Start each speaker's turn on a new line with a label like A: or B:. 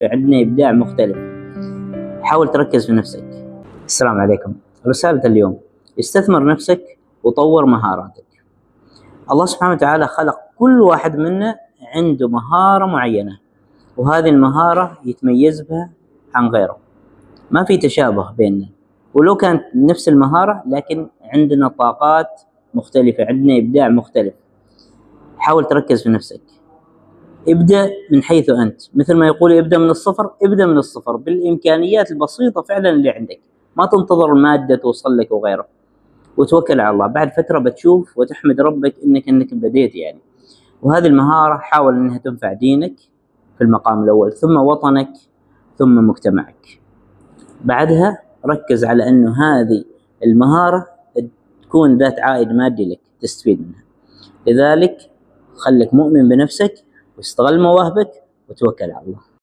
A: عندنا إبداع مختلف. حاول تركز في نفسك. السلام عليكم. رسالة اليوم: استثمر نفسك وطور مهاراتك. الله سبحانه وتعالى خلق كل واحد منا عنده مهارة معينة، وهذه المهارة يتميز بها عن غيره. ما في تشابه بيننا، ولو كانت نفس المهارة لكن عندنا طاقات مختلفة، عندنا إبداع مختلف. حاول تركز في نفسك. ابدأ من حيث أنت، مثل ما يقول ابدأ من الصفر. ابدأ من الصفر بالإمكانيات البسيطة فعلا اللي عندك، ما تنتظر المادة توصل لك وغيره، وتوكل على الله. بعد فترة بتشوف وتحمد ربك إنك بديت يعني. وهذه المهارة حاول إنها تنفع دينك في المقام الأول، ثم وطنك، ثم مجتمعك. بعدها ركز على إنه هذه المهارة تكون ذات عائد مادي لك تستفيد منها. لذلك خلك مؤمن بنفسك، واستغل مواهبك، وتوكل على الله.